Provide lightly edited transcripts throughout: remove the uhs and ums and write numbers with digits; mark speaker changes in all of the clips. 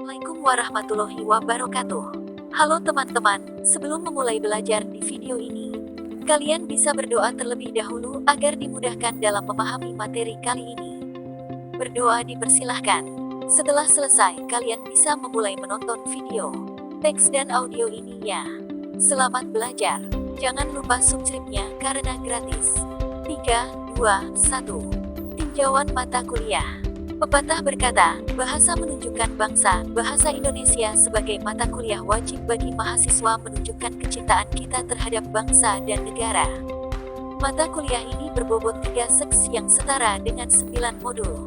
Speaker 1: Assalamualaikum warahmatullahi wabarakatuh. Halo teman-teman, sebelum memulai belajar di video ini, kalian bisa berdoa terlebih dahulu agar dimudahkan dalam memahami materi kali ini. Berdoa dipersilahkan. Setelah selesai, kalian bisa memulai menonton video, teks dan audio ini ya. Selamat belajar. Jangan lupa subscribe-nya karena gratis. 3, 2, 1. Tinjauan mata kuliah. Pepatah berkata, bahasa menunjukkan bangsa, bahasa Indonesia sebagai mata kuliah wajib bagi mahasiswa menunjukkan kecintaan kita terhadap bangsa dan negara. Mata kuliah ini berbobot 3 seks yang setara dengan 9 modul.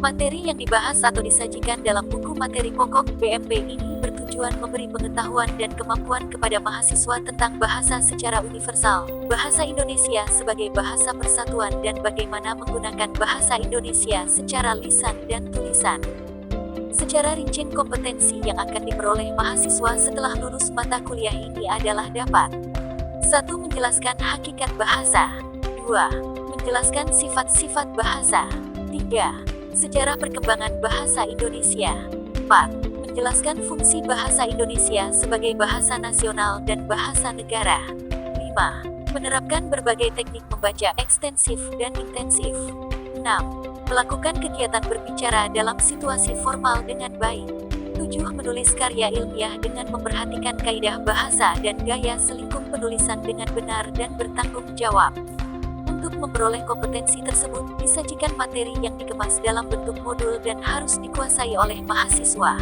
Speaker 1: Materi yang dibahas atau disajikan dalam buku materi pokok BMP ini bertujuan memberi pengetahuan dan kemampuan kepada mahasiswa tentang bahasa secara universal, bahasa Indonesia sebagai bahasa persatuan dan bagaimana menggunakan bahasa Indonesia secara lisan dan tulisan. Secara rinci kompetensi yang akan diperoleh mahasiswa setelah lulus mata kuliah ini adalah dapat 1. Menjelaskan hakikat bahasa 2. Menjelaskan sifat-sifat bahasa 3. Sejarah perkembangan bahasa Indonesia 4. Menjelaskan fungsi bahasa Indonesia sebagai bahasa nasional dan bahasa negara 5. Menerapkan berbagai teknik membaca ekstensif dan intensif 6. Melakukan kegiatan berbicara dalam situasi formal dengan baik 7. Menulis karya ilmiah dengan memperhatikan kaidah bahasa dan gaya selingkuh penulisan dengan benar dan bertanggung jawab. Untuk memperoleh kompetensi tersebut, disajikan materi yang dikemas dalam bentuk modul dan harus dikuasai oleh mahasiswa.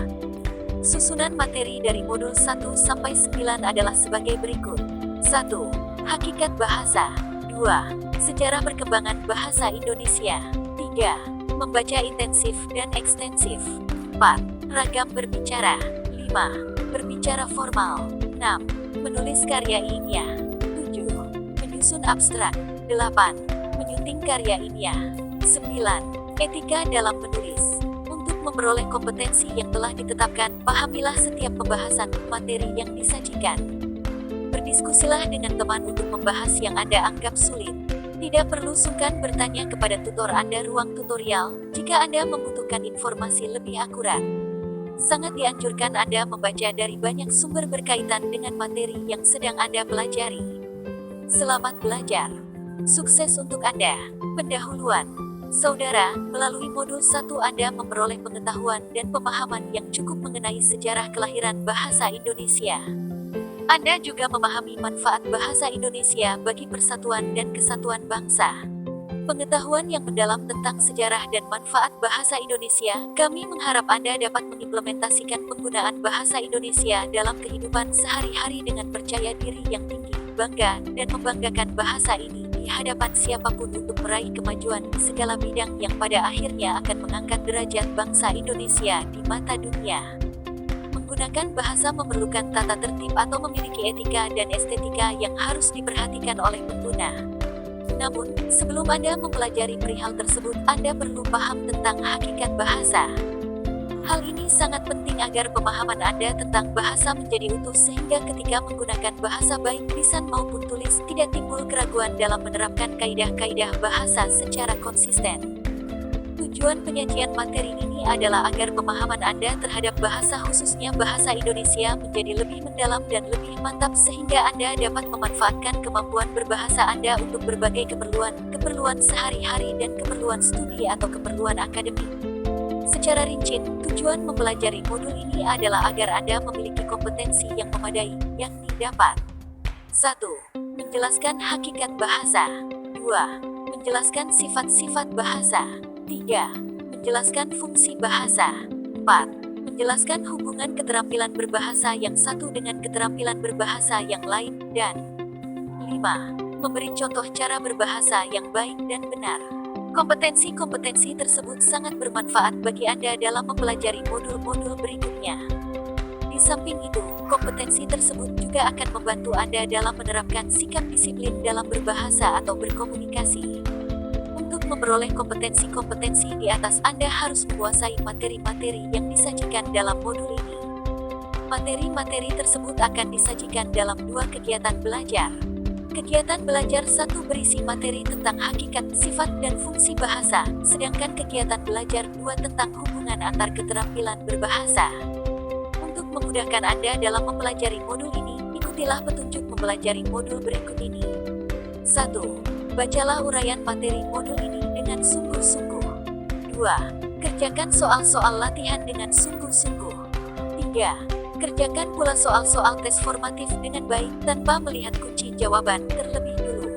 Speaker 1: Susunan materi dari modul 1 sampai 9 adalah sebagai berikut. 1. Hakikat bahasa 2. Sejarah perkembangan bahasa Indonesia 3. Membaca intensif dan ekstensif 4. Ragam berbicara 5. Berbicara formal 6. Menulis karya ilmiah 7. Menyusun abstrak 8. Menyunting karya ilmiah 9. Etika dalam menulis. Untuk memperoleh kompetensi yang telah ditetapkan, pahamilah setiap pembahasan materi yang disajikan. Berdiskusilah dengan teman untuk membahas yang Anda anggap sulit. Tidak perlu sungkan bertanya kepada tutor Anda ruang tutorial jika Anda membutuhkan informasi lebih akurat. Sangat dianjurkan Anda membaca dari banyak sumber berkaitan dengan materi yang sedang Anda pelajari. Selamat belajar. Sukses untuk Anda. Pendahuluan. Saudara, melalui modul 1 Anda memperoleh pengetahuan dan pemahaman yang cukup mengenai sejarah kelahiran bahasa Indonesia. Anda juga memahami manfaat bahasa Indonesia bagi persatuan dan kesatuan bangsa. Pengetahuan yang mendalam tentang sejarah dan manfaat bahasa Indonesia, kami mengharap Anda dapat mengimplementasikan penggunaan bahasa Indonesia dalam kehidupan sehari-hari dengan percaya diri yang tinggi, bangga, dan membanggakan bahasa ini di hadapan siapapun untuk meraih kemajuan di segala bidang yang pada akhirnya akan mengangkat derajat bangsa Indonesia di mata dunia. Menggunakan bahasa memerlukan tata tertib atau memiliki etika dan estetika yang harus diperhatikan oleh pengguna. Namun, sebelum Anda mempelajari perihal tersebut, Anda perlu paham tentang hakikat bahasa. Hal ini sangat penting agar pemahaman Anda tentang bahasa menjadi utuh sehingga ketika menggunakan bahasa baik lisan maupun tulis tidak timbul keraguan dalam menerapkan kaidah-kaidah bahasa secara konsisten. Tujuan penyajian materi ini adalah agar pemahaman Anda terhadap bahasa khususnya bahasa Indonesia menjadi lebih mendalam dan lebih mantap sehingga Anda dapat memanfaatkan kemampuan berbahasa Anda untuk berbagai keperluan sehari-hari dan keperluan studi atau keperluan akademik. Secara rinci, tujuan mempelajari modul ini adalah agar Anda memiliki kompetensi yang memadai, yakni dapat 1. Menjelaskan hakikat bahasa 2. Menjelaskan sifat-sifat bahasa 3. Menjelaskan fungsi bahasa 4. Menjelaskan hubungan keterampilan berbahasa yang satu dengan keterampilan berbahasa yang lain dan 5. Memberi contoh cara berbahasa yang baik dan benar. Kompetensi-kompetensi tersebut sangat bermanfaat bagi Anda dalam mempelajari modul-modul berikutnya. Di samping itu, kompetensi tersebut juga akan membantu Anda dalam menerapkan sikap disiplin dalam berbahasa atau berkomunikasi. Untuk memperoleh kompetensi-kompetensi di atas, Anda harus menguasai materi-materi yang disajikan dalam modul ini. Materi-materi tersebut akan disajikan dalam 2 kegiatan belajar. Kegiatan belajar 1 berisi materi tentang hakikat, sifat, dan fungsi bahasa, sedangkan kegiatan belajar 2 tentang hubungan antar keterampilan berbahasa. memudahkan Anda dalam mempelajari modul ini, ikutilah petunjuk mempelajari modul berikut ini. 1. Bacalah uraian materi modul ini dengan sungguh-sungguh. 2. Kerjakan soal-soal latihan dengan sungguh-sungguh. 3. Kerjakan pula soal-soal tes formatif dengan baik tanpa melihat kunci jawaban terlebih dulu.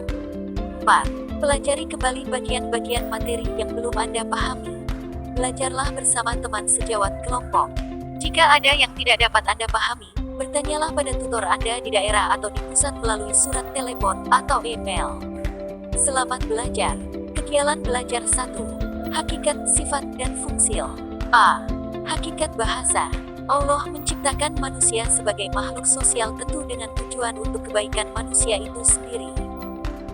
Speaker 1: 4. Pelajari kembali bagian-bagian materi yang belum Anda pahami. Belajarlah bersama teman sejawat kelompok. Jika ada yang tidak dapat Anda pahami, bertanyalah pada tutor Anda di daerah atau di pusat melalui surat telepon atau email. Selamat belajar. Kegiatan belajar 1. Hakikat, sifat, dan fungsil. A. Hakikat bahasa. Allah menciptakan manusia sebagai makhluk sosial tentu dengan tujuan untuk kebaikan manusia itu sendiri.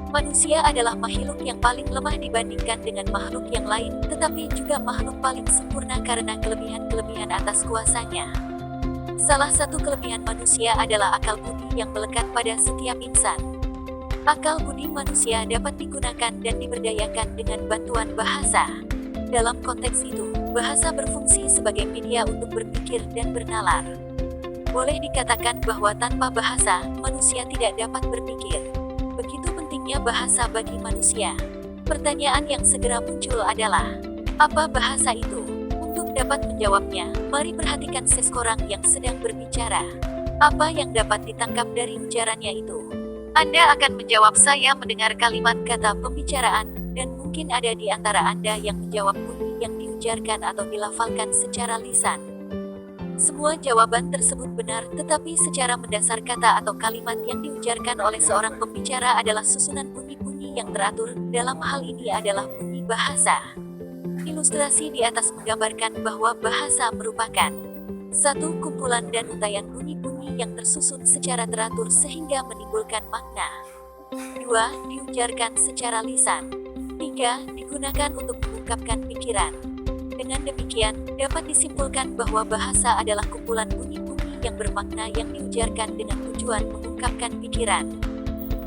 Speaker 1: Manusia adalah makhluk yang paling lemah dibandingkan dengan makhluk yang lain, tetapi juga makhluk paling sempurna karena kelebihan-kelebihan atas kuasanya. Salah satu kelebihan manusia adalah akal budi yang melekat pada setiap insan. Akal budi manusia dapat digunakan dan diberdayakan dengan bantuan bahasa. Dalam konteks itu, bahasa berfungsi sebagai media untuk berpikir dan bernalar. Boleh dikatakan bahwa tanpa bahasa, manusia tidak dapat berpikir. Begitu pentingnya bahasa bagi manusia. Pertanyaan yang segera muncul adalah, apa bahasa itu? Untuk dapat menjawabnya, mari perhatikan seseorang yang sedang berbicara. Apa yang dapat ditangkap dari ujarannya itu? Anda akan menjawab, saya mendengar kalimat kata pembicaraan, dan mungkin ada di antara Anda yang menjawab bunyi yang diujarkan atau dilafalkan secara lisan. Semua jawaban tersebut benar, tetapi secara mendasar kata atau kalimat yang diujarkan oleh seorang pembicara adalah susunan bunyi-bunyi yang teratur. Dalam hal ini adalah bunyi bahasa. Ilustrasi di atas menggambarkan bahwa bahasa merupakan satu kumpulan dan untaian bunyi-bunyi yang tersusun secara teratur sehingga menimbulkan makna. 2. Diujarkan secara lisan. 3. Digunakan untuk mengungkapkan pikiran. Dengan demikian, dapat disimpulkan bahwa bahasa adalah kumpulan bunyi-bunyi yang bermakna yang diujarkan dengan tujuan mengungkapkan pikiran.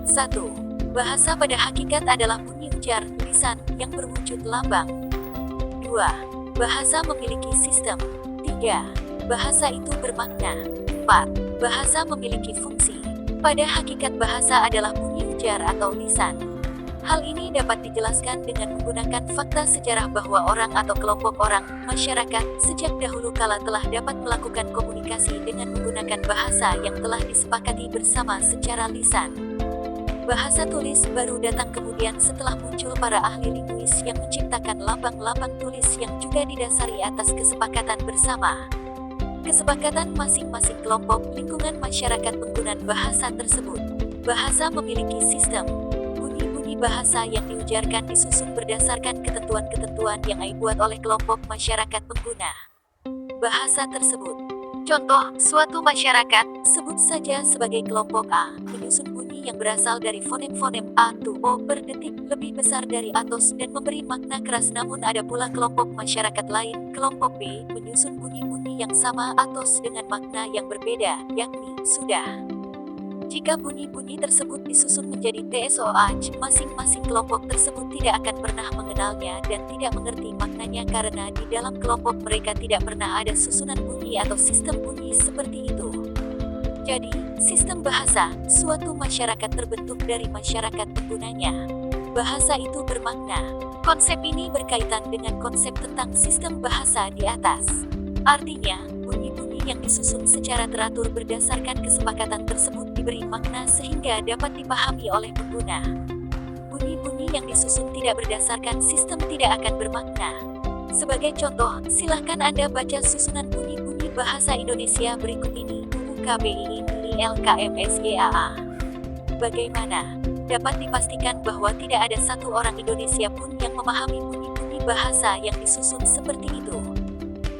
Speaker 1: 1. Bahasa pada hakikat adalah bunyi ujar, lisan, yang berwujud lambang. 2. Bahasa memiliki sistem. 3. Bahasa itu bermakna. 4. Bahasa memiliki fungsi. Pada hakikat bahasa adalah bunyi ujar atau lisan. Hal ini dapat dijelaskan dengan menggunakan fakta sejarah bahwa orang atau kelompok orang, masyarakat, sejak dahulu kala telah dapat melakukan komunikasi dengan menggunakan bahasa yang telah disepakati bersama secara lisan. Bahasa tulis baru datang kemudian setelah muncul para ahli linguis yang menciptakan lambang-lambang tulis yang juga didasari atas kesepakatan bersama. Kesepakatan masing-masing kelompok, lingkungan masyarakat penggunaan bahasa tersebut. Bahasa memiliki sistem. Bahasa yang diujarkan disusun berdasarkan ketentuan-ketentuan yang dibuat oleh kelompok masyarakat pengguna bahasa tersebut. Contoh, suatu masyarakat, sebut saja sebagai kelompok A, menyusun bunyi yang berasal dari fonem-fonem A to O per detik lebih besar dari atos dan memberi makna keras. Namun ada pula kelompok masyarakat lain, kelompok B, menyusun bunyi-bunyi yang sama atos dengan makna yang berbeda, yakni sudah. Jika bunyi-bunyi tersebut disusun menjadi TSOH, masing-masing kelompok tersebut tidak akan pernah mengenalnya dan tidak mengerti maknanya karena di dalam kelompok mereka tidak pernah ada susunan bunyi atau sistem bunyi seperti itu. Jadi, sistem bahasa, suatu masyarakat terbentuk dari masyarakat penggunanya. Bahasa itu bermakna. Konsep ini berkaitan dengan konsep tentang sistem bahasa di atas. Artinya, bunyi-bunyi yang disusun secara teratur berdasarkan kesepakatan tersebut diberi makna sehingga dapat dipahami oleh pengguna. Bunyi-bunyi yang disusun tidak berdasarkan sistem tidak akan bermakna. Sebagai contoh, silahkan Anda baca susunan bunyi-bunyi bahasa Indonesia berikut ini. UKBINILKMSYAA. Bagaimana? Dapat dipastikan bahwa tidak ada satu orang Indonesia pun yang memahami bunyi-bunyi bahasa yang disusun seperti itu.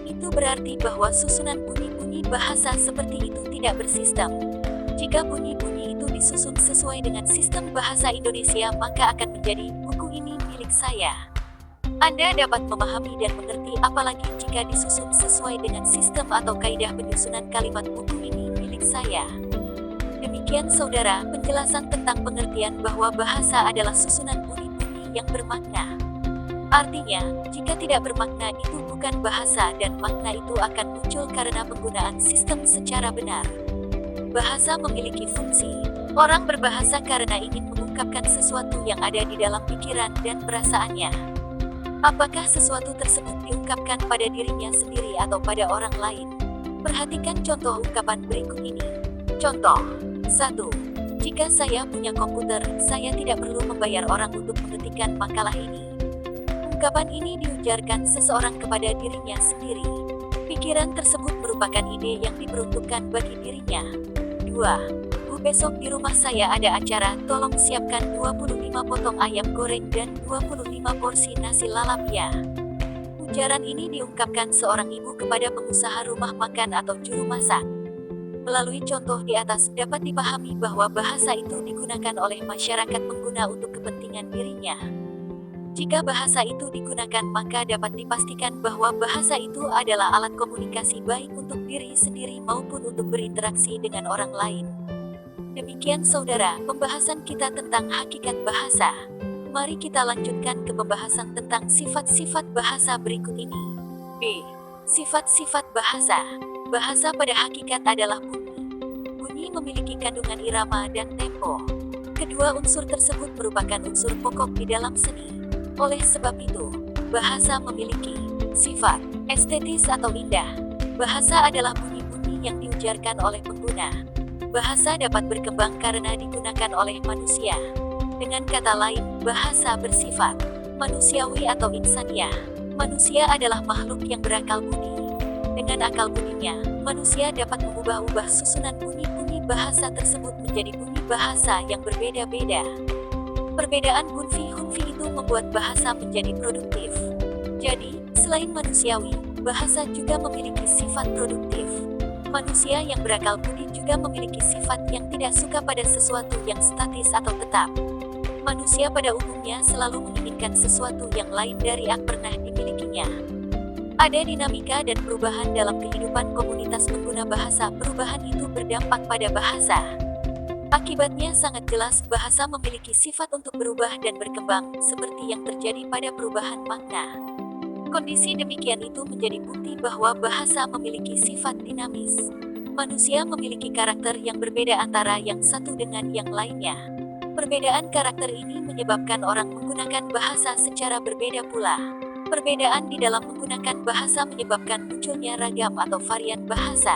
Speaker 1: Itu berarti bahwa susunan bunyi-bunyi bahasa seperti itu tidak bersistem. Jika bunyi-bunyi itu disusun sesuai dengan sistem bahasa Indonesia, maka akan menjadi buku ini milik saya. Anda dapat memahami dan mengerti, apalagi jika disusun sesuai dengan sistem atau kaidah penyusunan kalimat buku ini milik saya. Demikian saudara, penjelasan tentang pengertian bahwa bahasa adalah susunan bunyi-bunyi yang bermakna. Artinya, jika tidak bermakna itu bukan bahasa dan makna itu akan muncul karena penggunaan sistem secara benar. Bahasa memiliki fungsi. Orang berbahasa karena ingin mengungkapkan sesuatu yang ada di dalam pikiran dan perasaannya. Apakah sesuatu tersebut diungkapkan pada dirinya sendiri atau pada orang lain? Perhatikan contoh ungkapan berikut ini. Contoh 1. Jika saya punya komputer, saya tidak perlu membayar orang untuk mengetikkan makalah ini. Ungkapan ini diujarkan seseorang kepada dirinya sendiri. Pikiran tersebut merupakan ide yang diperuntukkan bagi dirinya. 2. Bu, besok di rumah saya ada acara, tolong siapkan 25 potong ayam goreng dan 25 porsi nasi lalap ya. Ujaran ini diungkapkan seorang ibu kepada pengusaha rumah makan atau juru masak. Melalui contoh di atas dapat dipahami bahwa bahasa itu digunakan oleh masyarakat pengguna untuk kepentingan dirinya. Jika bahasa itu digunakan, maka dapat dipastikan bahwa bahasa itu adalah alat komunikasi baik untuk diri sendiri maupun untuk berinteraksi dengan orang lain. Demikian saudara, pembahasan kita tentang hakikat bahasa. Mari kita lanjutkan ke pembahasan tentang sifat-sifat bahasa berikut ini. B. Sifat-sifat bahasa. Bahasa pada hakikat adalah bunyi. Bunyi memiliki kandungan irama dan tempo. Kedua unsur tersebut merupakan unsur pokok di dalam seni. Oleh sebab itu, bahasa memiliki sifat estetis atau indah. Bahasa adalah bunyi-bunyi yang diujarkan oleh pengguna. Bahasa dapat berkembang karena digunakan oleh manusia. Dengan kata lain, bahasa bersifat manusiawi atau insaniah. Manusia adalah makhluk yang berakal budi. Dengan akal budinya, manusia dapat mengubah-ubah susunan bunyi-bunyi bahasa tersebut menjadi bunyi bahasa yang berbeda-beda. Perbedaan hunfi itu membuat bahasa menjadi produktif. Jadi, selain manusiawi, bahasa juga memiliki sifat produktif. Manusia yang berakal budi juga memiliki sifat yang tidak suka pada sesuatu yang statis atau tetap. Manusia pada umumnya selalu menginginkan sesuatu yang lain dari yang pernah dimilikinya. Ada dinamika dan perubahan dalam kehidupan komunitas pengguna bahasa. Perubahan itu berdampak pada bahasa. Akibatnya sangat jelas, bahasa memiliki sifat untuk berubah dan berkembang, seperti yang terjadi pada perubahan makna. Kondisi demikian itu menjadi bukti bahwa bahasa memiliki sifat dinamis. Manusia memiliki karakter yang berbeda antara yang satu dengan yang lainnya. Perbedaan karakter ini menyebabkan orang menggunakan bahasa secara berbeda pula. Perbedaan di dalam menggunakan bahasa menyebabkan munculnya ragam atau varian bahasa.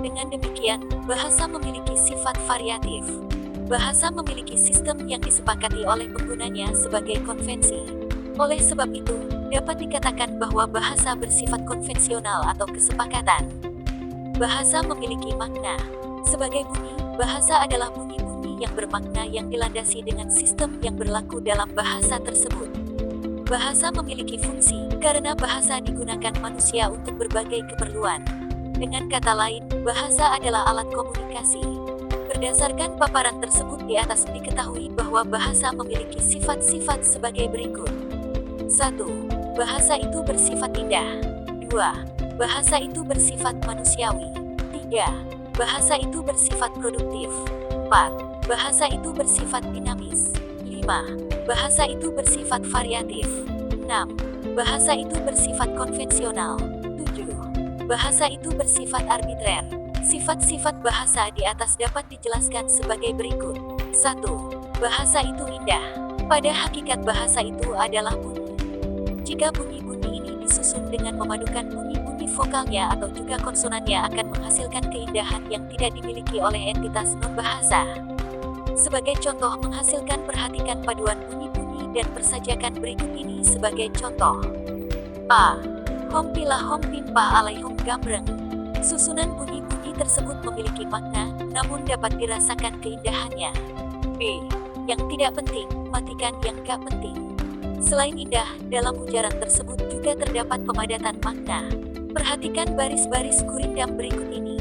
Speaker 1: Dengan demikian, bahasa memiliki sifat variatif. Bahasa memiliki sistem yang disepakati oleh penggunanya sebagai konvensi. Oleh sebab itu, dapat dikatakan bahwa bahasa bersifat konvensional atau kesepakatan. Bahasa memiliki makna. Sebagai bunyi, bahasa adalah bunyi-bunyi yang bermakna yang dilandasi dengan sistem yang berlaku dalam bahasa tersebut. Bahasa memiliki fungsi, karena bahasa digunakan manusia untuk berbagai keperluan. Dengan kata lain, bahasa adalah alat komunikasi. Berdasarkan paparan tersebut di atas diketahui bahwa bahasa memiliki sifat-sifat sebagai berikut. 1. Bahasa itu bersifat indah. 2. Bahasa itu bersifat manusiawi. 3. Bahasa itu bersifat produktif. 4. Bahasa itu bersifat dinamis. 5. Bahasa itu bersifat variatif. 6. Bahasa itu bersifat konvensional. 7. Bahasa itu bersifat arbitrer. Sifat-sifat bahasa di atas dapat dijelaskan sebagai berikut. 1. Bahasa itu indah. Pada hakikat bahasa itu adalah bunyi. Jika bunyi-bunyi ini disusun dengan memadukan bunyi-bunyi vokalnya atau juga konsonannya akan menghasilkan keindahan yang tidak dimiliki oleh entitas non-bahasa. Sebagai contoh menghasilkan, perhatikan paduan bunyi-bunyi dan persajakan berikut ini sebagai contoh. A. Hom pila hom pimpa alaihom gambreng. Susunan bunyi-bunyi tersebut memiliki makna, namun dapat dirasakan keindahannya. B. Yang tidak penting, matikan yang gak penting. Selain indah, dalam ujaran tersebut juga terdapat pemadatan makna. Perhatikan baris-baris gurindam berikut ini.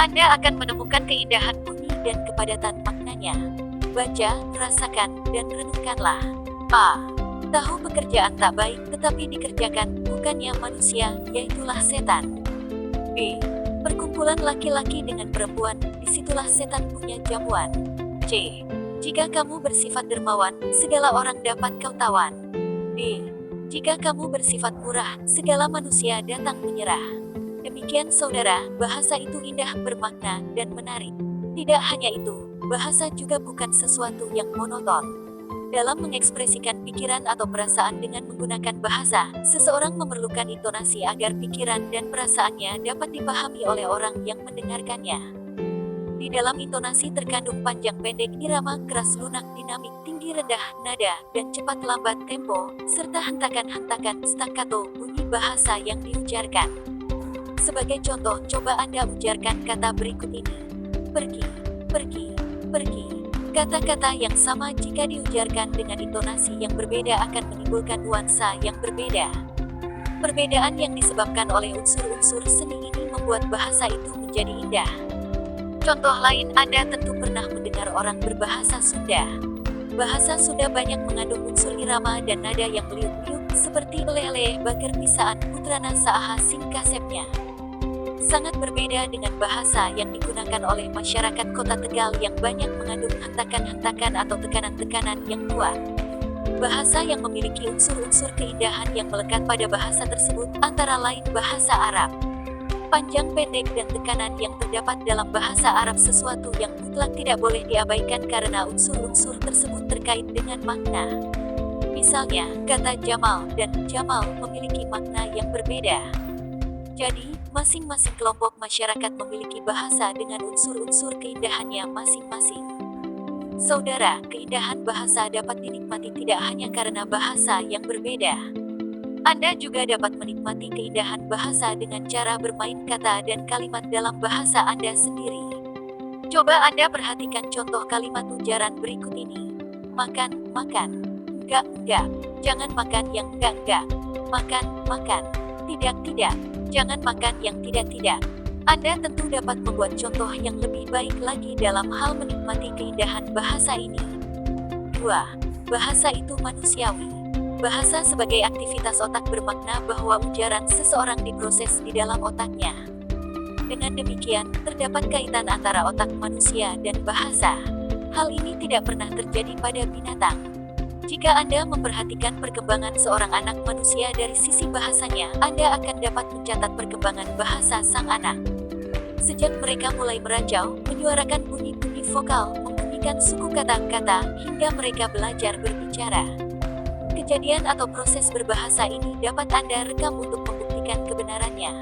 Speaker 1: Anda akan menemukan keindahan bunyi dan kepadatan maknanya. Baca, rasakan, dan renungkanlah. A. Tahu pekerjaan tak baik tetapi dikerjakan, bukannya manusia, yaitulah setan. B. Perkumpulan laki-laki dengan perempuan, disitulah setan punya jamuan. C. Jika kamu bersifat dermawan, segala orang dapat kau tawan. D. Jika kamu bersifat murah, segala manusia datang menyerah. Demikian saudara, bahasa itu indah, bermakna, dan menarik. Tidak hanya itu, bahasa juga bukan sesuatu yang monoton. Dalam mengekspresikan pikiran atau perasaan dengan menggunakan bahasa, seseorang memerlukan intonasi agar pikiran dan perasaannya dapat dipahami oleh orang yang mendengarkannya. Di dalam intonasi terkandung panjang pendek, irama, keras lunak, dinamik, tinggi rendah, nada, dan cepat lambat tempo, serta hentakan-hentakan staccato, bunyi bahasa yang diujarkan. Sebagai contoh, coba Anda ujarkan kata berikut ini. Pergi, pergi, pergi. Kata-kata yang sama jika diujarkan dengan intonasi yang berbeda akan menimbulkan nuansa yang berbeda. Perbedaan yang disebabkan oleh unsur-unsur seni ini membuat bahasa itu menjadi indah. Contoh lain, Anda tentu pernah mendengar orang berbahasa Sunda. Bahasa Sunda banyak mengandung unsur irama dan nada yang meliuk-liuk, seperti lele, bager pisaan, putrana saaha sing kasepnya. Sangat berbeda dengan bahasa yang digunakan oleh masyarakat kota Tegal yang banyak mengandung hentakan-hentakan atau tekanan-tekanan yang kuat. Bahasa yang memiliki unsur-unsur keindahan yang melekat pada bahasa tersebut antara lain bahasa Arab. Panjang, pendek, dan tekanan yang terdapat dalam bahasa Arab sesuatu yang mutlak tidak boleh diabaikan karena unsur-unsur tersebut terkait dengan makna. Misalnya, kata Jamal dan Jamal memiliki makna yang berbeda. Jadi, masing-masing kelompok masyarakat memiliki bahasa dengan unsur-unsur keindahannya masing-masing. Saudara, keindahan bahasa dapat dinikmati tidak hanya karena bahasa yang berbeda. Anda juga dapat menikmati keindahan bahasa dengan cara bermain kata dan kalimat dalam bahasa Anda sendiri. Coba Anda perhatikan contoh kalimat ujaran berikut ini. Makan, makan. Enggak, enggak. Jangan makan yang enggak, enggak. Makan, makan. Tidak, tidak. Jangan makan yang tidak-tidak. Anda tentu dapat membuat contoh yang lebih baik lagi dalam hal menikmati keindahan bahasa ini. 2. Bahasa itu manusiawi. Bahasa sebagai aktivitas otak bermakna bahwa ujaran seseorang diproses di dalam otaknya. Dengan demikian, terdapat kaitan antara otak manusia dan bahasa. Hal ini tidak pernah terjadi pada binatang. Jika Anda memperhatikan perkembangan seorang anak manusia dari sisi bahasanya, Anda akan dapat mencatat perkembangan bahasa sang anak. Sejak mereka mulai merajau, menyuarakan bunyi-bunyi vokal, membunyikan suku kata-kata, hingga mereka belajar berbicara. Kejadian atau proses berbahasa ini dapat Anda rekam untuk membuktikan kebenarannya.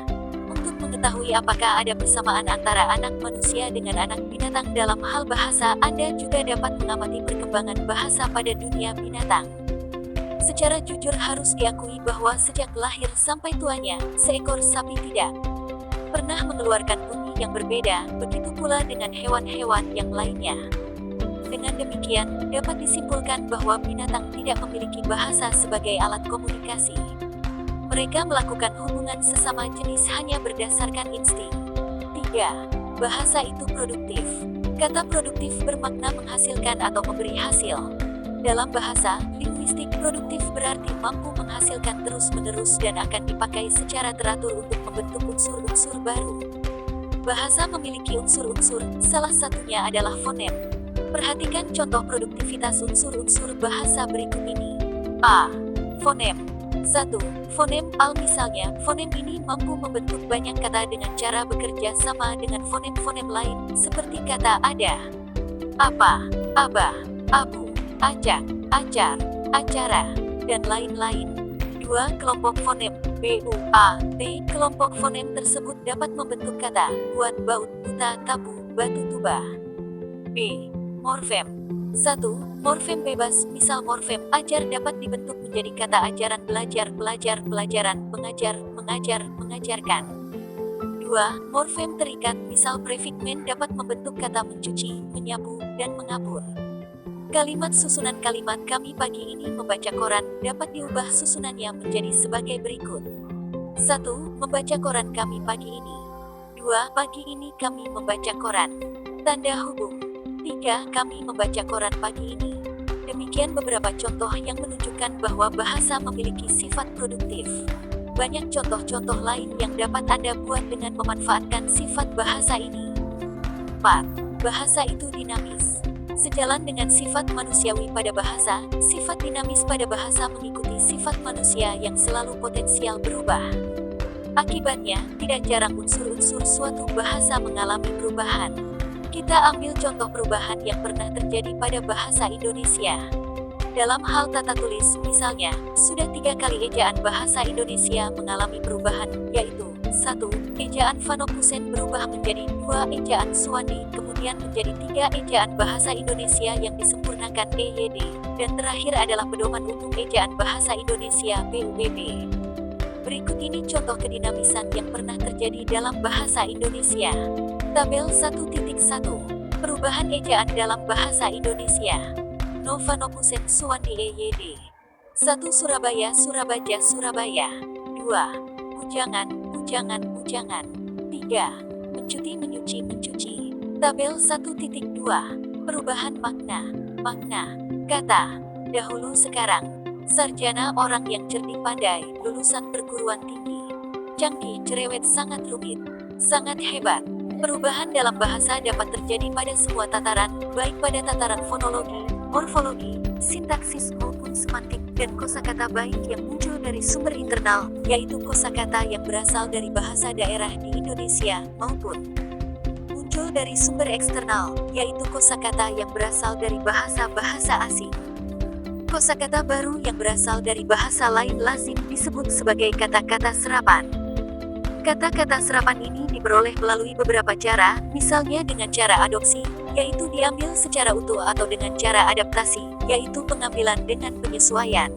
Speaker 1: Untuk mengetahui apakah ada persamaan antara anak manusia dengan anak binatang dalam hal bahasa, Anda juga dapat mengamati perkembangan bahasa pada dunia binatang. Secara jujur harus diakui bahwa sejak lahir sampai tuanya, seekor sapi tidak pernah mengeluarkan bunyi yang berbeda, begitu pula dengan hewan-hewan yang lainnya. Dengan demikian, dapat disimpulkan bahwa binatang tidak memiliki bahasa sebagai alat komunikasi. Mereka melakukan hubungan sesama jenis hanya berdasarkan insting. 3. Bahasa itu produktif. Kata produktif bermakna menghasilkan atau memberi hasil. Dalam bahasa linguistik, produktif berarti mampu menghasilkan terus-menerus dan akan dipakai secara teratur untuk membentuk unsur-unsur baru. Bahasa memiliki unsur-unsur, salah satunya adalah fonem. Perhatikan contoh produktivitas unsur-unsur bahasa berikut ini. A. Fonem. 1. Fonem al. Misalnya, fonem ini mampu membentuk banyak kata dengan cara bekerja sama dengan fonem-fonem lain, seperti kata ada, apa, aba, abu, acak, acar, acara, dan lain-lain. 2. Kelompok fonem B, U, A, T. Kelompok fonem tersebut dapat membentuk kata buat, baut, buta, tabu, batu, tuba. B. Morfem. 1. Morfem bebas, misal morfem ajar dapat dibentuk menjadi kata ajaran, belajar, pelajar, pelajaran, mengajar, mengajar, mengajarkan. 2. Morfem terikat, misal prefix men dapat membentuk kata mencuci, menyapu, dan mengapur. Kalimat susunan kalimat kami pagi ini membaca koran dapat diubah susunannya menjadi sebagai berikut. 1. Membaca koran kami pagi ini. 2. Pagi ini kami membaca koran. Tanda hubung. 3. Kami membaca koran pagi ini. Demikian beberapa contoh yang menunjukkan bahwa bahasa memiliki sifat produktif. Banyak contoh-contoh lain yang dapat Anda buat dengan memanfaatkan sifat bahasa ini. 4. Bahasa itu dinamis. Sejalan dengan sifat manusiawi pada bahasa, sifat dinamis pada bahasa mengikuti sifat manusia yang selalu potensial berubah. Akibatnya, tidak jarang unsur-unsur suatu bahasa mengalami perubahan. Kita ambil contoh perubahan yang pernah terjadi pada bahasa Indonesia. Dalam hal tata tulis, misalnya, sudah 3 kali ejaan bahasa Indonesia mengalami perubahan, yaitu 1. Ejaan Vanokusen berubah menjadi 2 ejaan Suwandi, kemudian menjadi 3 ejaan bahasa Indonesia yang disempurnakan EYD, dan terakhir adalah pedoman umum ejaan bahasa Indonesia PUBB. Berikut ini contoh kedinamisan yang pernah terjadi dalam bahasa Indonesia. Tabel 1.1. Perubahan ejaan dalam bahasa Indonesia. No Vanokusen Suwandi EYD. 1. Surabaya Surabaja Surabaya. 2. Bujangan Bujangan Bujangan. 3. Mencuti Menyuci Mencuci. Tabel 1.2. Perubahan makna. Makna. Kata. Dahulu sekarang. Sarjana orang yang cerdik pandai, lulusan perguruan tinggi. Canggih cerewet sangat rumit. Sangat hebat. Perubahan dalam bahasa dapat terjadi pada semua tataran, baik pada tataran fonologi, morfologi, sintaksis maupun semantik, dan kosakata baik yang muncul dari sumber internal, yaitu kosakata yang berasal dari bahasa daerah di Indonesia, maupun muncul dari sumber eksternal, yaitu kosakata yang berasal dari bahasa-bahasa asing. Kosakata baru yang berasal dari bahasa lain lazim disebut sebagai kata-kata serapan. Kata-kata serapan ini diperoleh melalui beberapa cara, misalnya dengan cara adopsi, yaitu diambil secara utuh, atau dengan cara adaptasi, yaitu pengambilan dengan penyesuaian.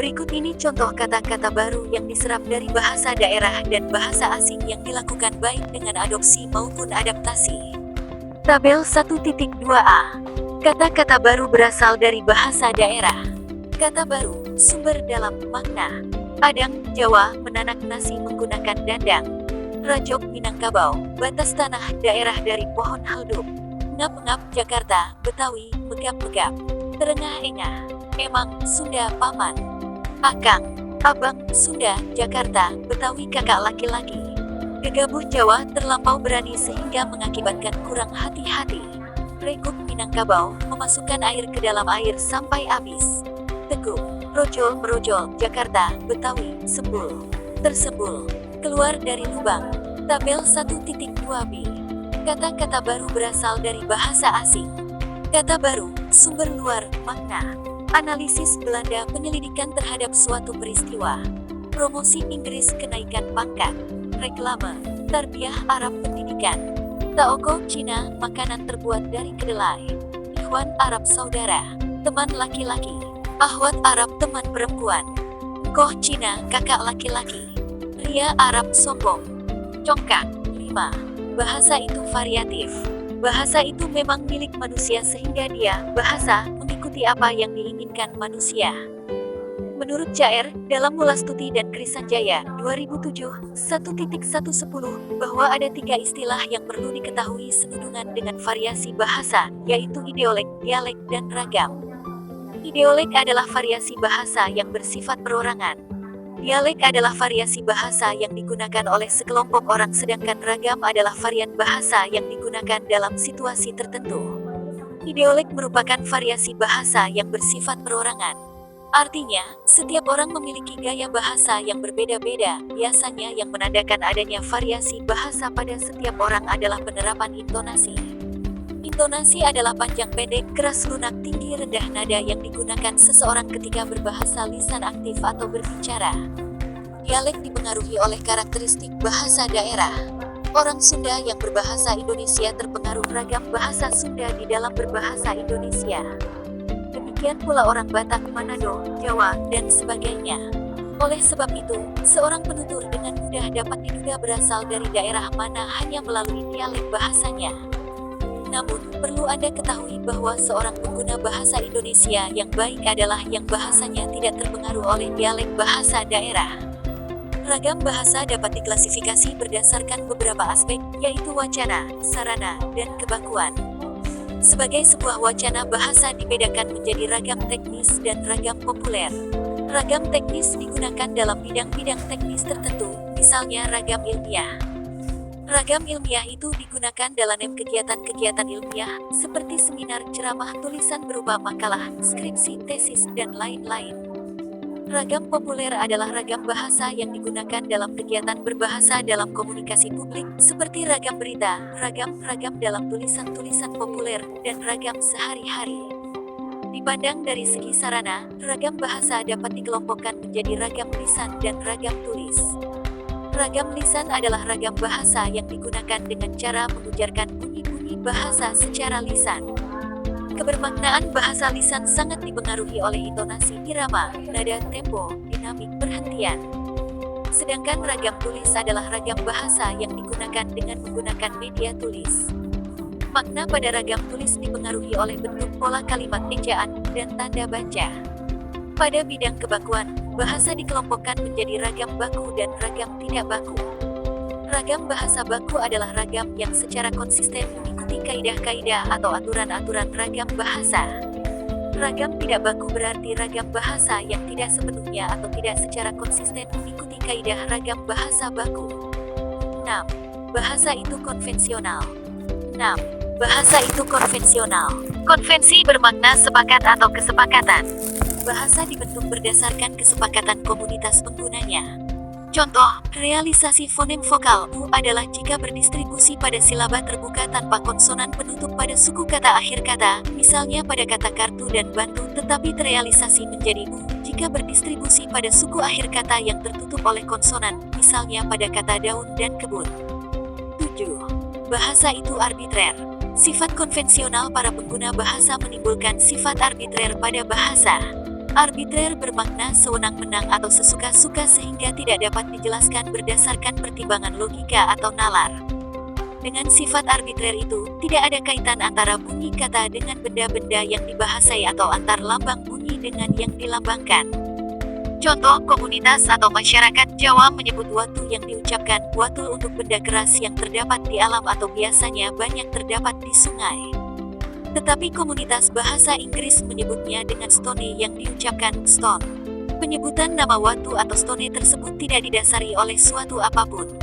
Speaker 1: Berikut ini contoh kata-kata baru yang diserap dari bahasa daerah dan bahasa asing yang dilakukan baik dengan adopsi maupun adaptasi. Tabel 1.2a. Kata-kata baru berasal dari bahasa daerah. Kata baru, sumber dalam makna. Padang, Jawa, menanak nasi menggunakan dandang. Rajok, Minangkabau, batas tanah daerah dari pohon haldup. Ngap-ngap, Jakarta, Betawi, megap-megap. Terengah-engah, Emang, Sunda, Paman. Akang, Abang, Sunda, Jakarta, Betawi kakak laki-laki. Gegabah Jawa terlampau berani sehingga mengakibatkan kurang hati-hati. Reguk, Minangkabau, memasukkan air ke dalam air sampai habis. Teguk, rojol merojol, Jakarta, Betawi, sembul. Tersembul, keluar dari lubang. Tabel 1.2b. Kata-kata baru berasal dari bahasa asing. Kata baru, sumber luar, makna. Analisis Belanda penyelidikan terhadap suatu peristiwa. Promosi Inggris kenaikan pangkat. Reklame, tarbiyah Arab pendidikan. Taoko Cina, makanan terbuat dari kedelai. Ikhwan Arab saudara, teman laki-laki. Ahwat Arab teman perempuan. Koh Cina kakak laki-laki. Ria Arab sombong. Congkak. 5. Bahasa itu variatif. Bahasa itu memang milik manusia sehingga dia, bahasa, mengikuti apa yang diinginkan manusia. Menurut Caer, dalam Mulastuti dan Krisanjaya, 2007, 1.110, bahwa ada 3 istilah yang perlu diketahui senudungan dengan variasi bahasa, yaitu ideolek, dialek, dan ragam. Ideolek adalah variasi bahasa yang bersifat perorangan. Dialek adalah variasi bahasa yang digunakan oleh sekelompok orang, sedangkan ragam adalah varian bahasa yang digunakan dalam situasi tertentu. Ideolek merupakan variasi bahasa yang bersifat perorangan. Artinya, setiap orang memiliki gaya bahasa yang berbeda-beda. Biasanya yang menandakan adanya variasi bahasa pada setiap orang adalah penerapan intonasi. Intonasi adalah panjang pendek, keras lunak, tinggi rendah nada yang digunakan seseorang ketika berbahasa lisan aktif atau berbicara. Dialek dipengaruhi oleh karakteristik bahasa daerah. Orang Sunda yang berbahasa Indonesia terpengaruh ragam bahasa Sunda di dalam berbahasa Indonesia. Demikian pula orang Batak, Manado, Jawa, dan sebagainya. Oleh sebab itu, seorang penutur dengan mudah dapat diduga berasal dari daerah mana hanya melalui dialek bahasanya. Namun, perlu Anda ketahui bahwa seorang pengguna bahasa Indonesia yang baik adalah yang bahasanya tidak terpengaruh oleh dialek bahasa daerah. Ragam bahasa dapat diklasifikasi berdasarkan beberapa aspek, yaitu wacana, sarana, dan kebakuan. Sebagai sebuah wacana, bahasa dibedakan menjadi ragam teknis dan ragam populer. Ragam teknis digunakan dalam bidang-bidang teknis tertentu, misalnya ragam ilmiah. Ragam ilmiah itu digunakan dalam kegiatan-kegiatan ilmiah, seperti seminar, ceramah, tulisan berupa makalah, skripsi, tesis, dan lain-lain. Ragam populer adalah ragam bahasa yang digunakan dalam kegiatan berbahasa dalam komunikasi publik, seperti ragam berita, ragam dalam tulisan-tulisan populer, dan ragam sehari-hari. Dipandang dari segi sarana, ragam bahasa dapat dikelompokkan menjadi ragam lisan dan ragam tulis. Ragam lisan adalah ragam bahasa yang digunakan dengan cara mengujarkan bunyi-bunyi bahasa secara lisan. Kebermaknaan bahasa lisan sangat dipengaruhi oleh intonasi, irama, nada, tempo, dinamik, perhentian. Sedangkan ragam tulis adalah ragam bahasa yang digunakan dengan menggunakan media tulis. Makna pada ragam tulis dipengaruhi oleh bentuk, pola kalimat, ejaan, dan tanda baca. Pada bidang kebakuan, bahasa dikelompokkan menjadi ragam baku dan ragam tidak baku. Ragam bahasa baku adalah ragam yang secara konsisten mengikuti kaidah-kaidah atau aturan-aturan ragam bahasa. Ragam tidak baku berarti ragam bahasa yang tidak sepenuhnya atau tidak secara konsisten mengikuti kaidah ragam bahasa baku. 6. Bahasa itu konvensional. 6. Bahasa itu konvensional. Konvensi bermakna sepakat atau kesepakatan. Bahasa dibentuk berdasarkan kesepakatan komunitas penggunanya. Contoh, realisasi fonem vokal U adalah jika berdistribusi pada silaba terbuka tanpa konsonan penutup pada suku kata akhir kata, misalnya pada kata kartu dan bantu, tetapi terrealisasi menjadi U jika berdistribusi pada suku akhir kata yang tertutup oleh konsonan, misalnya pada kata daun dan kebun. 7. Bahasa itu arbitrer. Sifat konvensional para pengguna bahasa menimbulkan sifat arbitrer pada bahasa. Arbitrer bermakna sewenang-wenang atau sesuka-suka sehingga tidak dapat dijelaskan berdasarkan pertimbangan logika atau nalar. Dengan sifat arbitrer itu, tidak ada kaitan antara bunyi kata dengan benda-benda yang dibahasai atau antar lambang bunyi dengan yang dilambangkan. Contoh, komunitas atau masyarakat Jawa menyebut watu yang diucapkan watul untuk benda keras yang terdapat di alam atau biasanya banyak terdapat di sungai. Tetapi komunitas bahasa Inggris menyebutnya dengan stone yang diucapkan stone. Penyebutan nama watu atau stone tersebut tidak didasari oleh suatu apapun.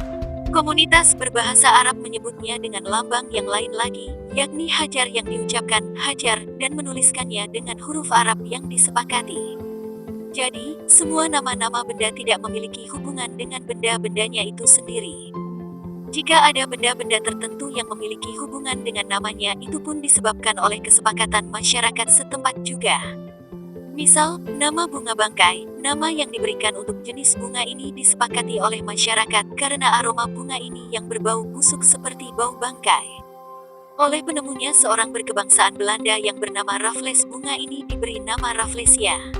Speaker 1: Komunitas berbahasa Arab menyebutnya dengan lambang yang lain lagi, yakni hajar yang diucapkan hajar dan menuliskannya dengan huruf Arab yang disepakati. Jadi, semua nama-nama benda tidak memiliki hubungan dengan benda-bendanya itu sendiri. Jika ada benda-benda tertentu yang memiliki hubungan dengan namanya, itu pun disebabkan oleh kesepakatan masyarakat setempat juga. Misal, nama bunga bangkai, nama yang diberikan untuk jenis bunga ini disepakati oleh masyarakat karena aroma bunga ini yang berbau busuk seperti bau bangkai. Oleh penemunya seorang berkebangsaan Belanda yang bernama Raffles, bunga ini diberi nama Rafflesia.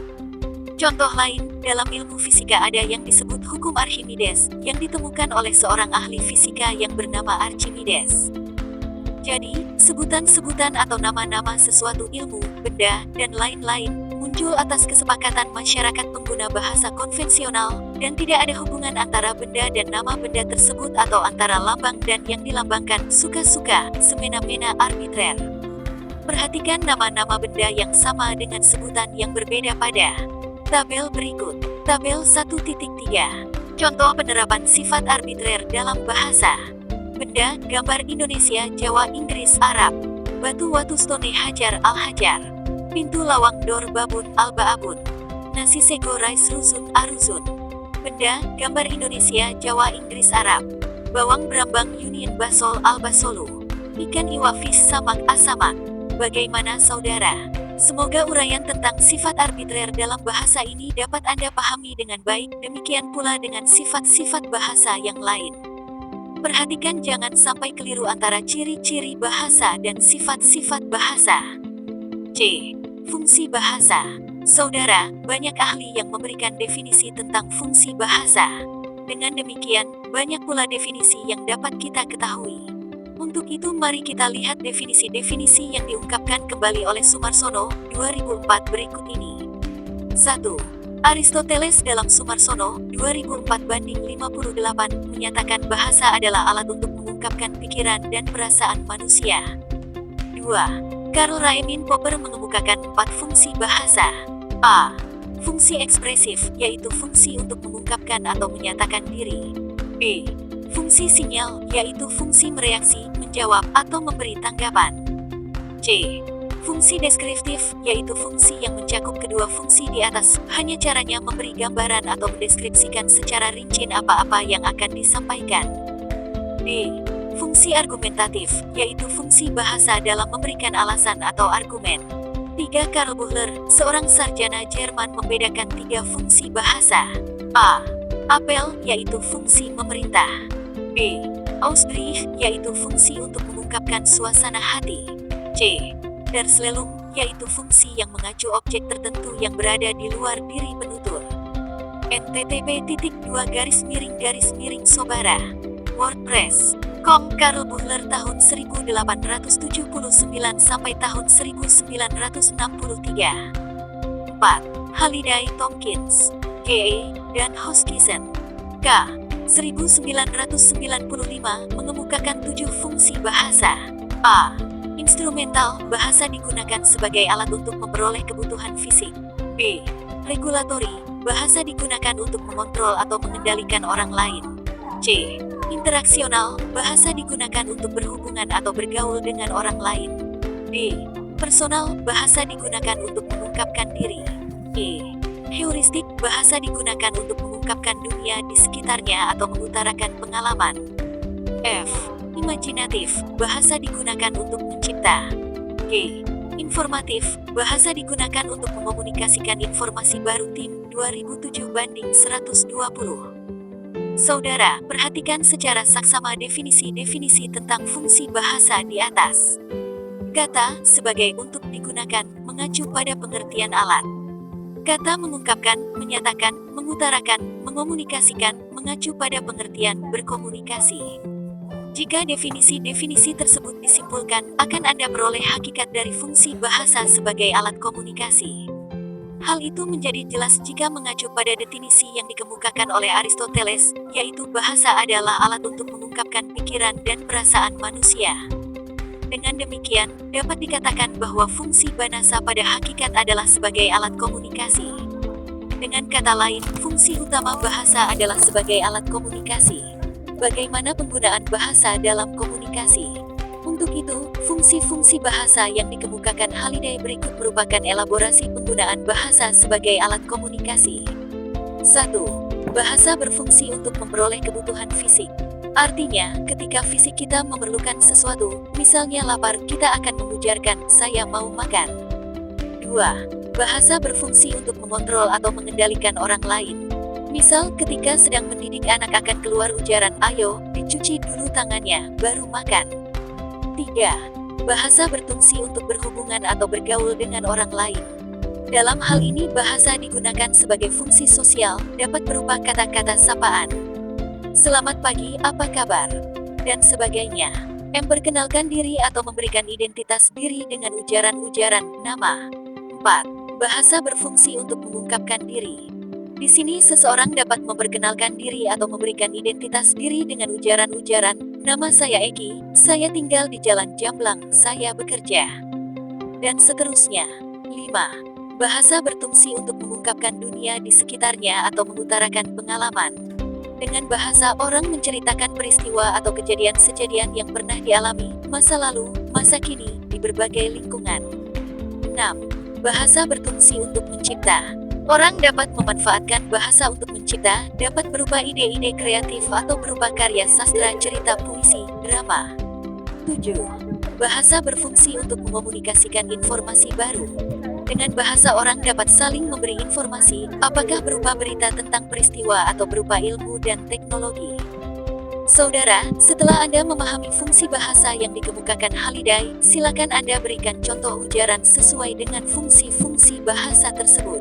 Speaker 1: Contoh lain, dalam ilmu fisika ada yang disebut hukum Archimedes, yang ditemukan oleh seorang ahli fisika yang bernama Archimedes. Jadi, sebutan-sebutan atau nama-nama sesuatu ilmu, benda, dan lain-lain, muncul atas kesepakatan masyarakat pengguna bahasa konvensional, dan tidak ada hubungan antara benda dan nama benda tersebut atau antara lambang dan yang dilambangkan, suka-suka, semena-mena arbitrer. Perhatikan nama-nama benda yang sama dengan sebutan yang berbeda pada tabel berikut. Tabel 1.3. Contoh penerapan sifat arbitrer dalam bahasa. Benda, gambar Indonesia, Jawa, Inggris, Arab. Batu, watu, stone, hajar, al-hajar. Pintu, lawang, dor, babun, al-baabun. Nasi, sego, rice, ruzun, aruzun. Benda, gambar Indonesia, Jawa, Inggris, Arab. Bawang, brambang, union, basol, al-basolu. Ikan, iwa, fish, samak, asamak. Bagaimana saudara? Semoga uraian tentang sifat arbitrer dalam bahasa ini dapat Anda pahami dengan baik, demikian pula dengan sifat-sifat bahasa yang lain. Perhatikan jangan sampai keliru antara ciri-ciri bahasa dan sifat-sifat bahasa. C. Fungsi bahasa. Saudara, banyak ahli yang memberikan definisi tentang fungsi bahasa. Dengan demikian, banyak pula definisi yang dapat kita ketahui. Untuk itu mari kita lihat definisi-definisi yang diungkapkan kembali oleh Sumarsono, 2004 berikut ini. 1. Aristoteles dalam Sumarsono, 2004/58, menyatakan bahasa adalah alat untuk mengungkapkan pikiran dan perasaan manusia. 2. Karl Raimund Popper mengemukakan 4 fungsi bahasa. A. Fungsi ekspresif, yaitu fungsi untuk mengungkapkan atau menyatakan diri. B. Fungsi sinyal, yaitu fungsi mereaksi, menjawab, atau memberi tanggapan. C. Fungsi deskriptif, yaitu fungsi yang mencakup kedua fungsi di atas, hanya caranya memberi gambaran atau mendeskripsikan secara rinci apa-apa yang akan disampaikan. D. Fungsi argumentatif, yaitu fungsi bahasa dalam memberikan alasan atau argumen. 3. Karl Buchler, seorang sarjana Jerman, membedakan 3 fungsi bahasa. A. Apel, yaitu fungsi memerintah. B. Ausdruck, yaitu fungsi untuk mengungkapkan suasana hati. C. Darstellung, yaitu fungsi yang mengacu objek tertentu yang berada di luar diri penutur. http://sobara wordpress.com. Karl Buchler tahun 1879 sampai tahun 1963. 4. Halliday Tompkins, G.E., dan Hoskisson, K. 1995 mengemukakan 7 fungsi bahasa. A. Instrumental, bahasa digunakan sebagai alat untuk memperoleh kebutuhan fisik. B. Regulatory, bahasa digunakan untuk mengontrol atau mengendalikan orang lain. C. Interaksional, bahasa digunakan untuk berhubungan atau bergaul dengan orang lain. D. Personal, bahasa digunakan untuk mengungkapkan diri. E. Heuristik, bahasa digunakan untuk mengungkapkan dunia di sekitarnya atau mengutarakan pengalaman. F. Imajinatif, bahasa digunakan untuk mencipta. G. Informatif, bahasa digunakan untuk mengomunikasikan informasi baru. Tim 2007/120. Saudara, perhatikan secara saksama definisi-definisi tentang fungsi bahasa di atas. Kata, sebagai untuk digunakan, mengacu pada pengertian alat. Kata mengungkapkan, menyatakan, mengutarakan, mengomunikasikan, mengacu pada pengertian berkomunikasi. Jika definisi-definisi tersebut disimpulkan, akan Anda peroleh hakikat dari fungsi bahasa sebagai alat komunikasi. Hal itu menjadi jelas jika mengacu pada definisi yang dikemukakan oleh Aristoteles, yaitu bahasa adalah alat untuk mengungkapkan pikiran dan perasaan manusia. Dengan demikian, dapat dikatakan bahwa fungsi bahasa pada hakikat adalah sebagai alat komunikasi. Dengan kata lain, fungsi utama bahasa adalah sebagai alat komunikasi. Bagaimana penggunaan bahasa dalam komunikasi? Untuk itu, fungsi-fungsi bahasa yang dikemukakan Halliday berikut merupakan elaborasi penggunaan bahasa sebagai alat komunikasi. 1. Bahasa berfungsi untuk memperoleh kebutuhan fisik. Artinya, ketika fisik kita memerlukan sesuatu, misalnya lapar, kita akan mengujarkan, "Saya mau makan." 2. Bahasa berfungsi untuk mengontrol atau mengendalikan orang lain. Misal, ketika sedang mendidik anak akan keluar ujaran, "Ayo, dicuci dulu tangannya, baru makan." 3. Bahasa berfungsi untuk berhubungan atau bergaul dengan orang lain. Dalam hal ini, bahasa digunakan sebagai fungsi sosial, dapat berupa kata-kata sapaan. "Selamat pagi, apa kabar?" dan sebagainya. Memperkenalkan diri atau memberikan identitas diri dengan ujaran-ujaran nama. 4. Bahasa berfungsi untuk mengungkapkan diri. Di sini seseorang dapat memperkenalkan diri atau memberikan identitas diri dengan ujaran-ujaran, "Nama saya Eki, saya tinggal di Jalan Jamblang, saya bekerja." Dan seterusnya. 5. Bahasa berfungsi untuk mengungkapkan dunia di sekitarnya atau mengutarakan pengalaman. Dengan bahasa, orang menceritakan peristiwa atau kejadian-kejadian yang pernah dialami, masa lalu, masa kini, di berbagai lingkungan. 6. Bahasa berfungsi untuk mencipta. Orang dapat memanfaatkan bahasa untuk mencipta, dapat berupa ide-ide kreatif atau berupa karya sastra, cerita, puisi, drama. 7. Bahasa berfungsi untuk mengomunikasikan informasi baru. Dengan bahasa orang dapat saling memberi informasi, apakah berupa berita tentang peristiwa atau berupa ilmu dan teknologi. Saudara, setelah Anda memahami fungsi bahasa yang dikemukakan Halliday, silakan Anda berikan contoh ujaran sesuai dengan fungsi-fungsi bahasa tersebut.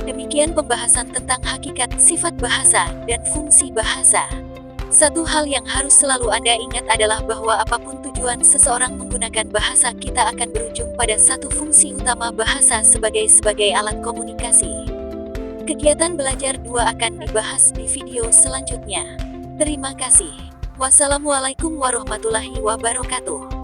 Speaker 1: Demikian pembahasan tentang hakikat, sifat bahasa, dan fungsi bahasa. Satu hal yang harus selalu Anda ingat adalah bahwa apapun tujuan seseorang menggunakan bahasa, kita akan berujung pada satu fungsi utama bahasa sebagai alat komunikasi. Kegiatan belajar 2 akan dibahas di video selanjutnya. Terima kasih. Wassalamualaikum warahmatullahi wabarakatuh.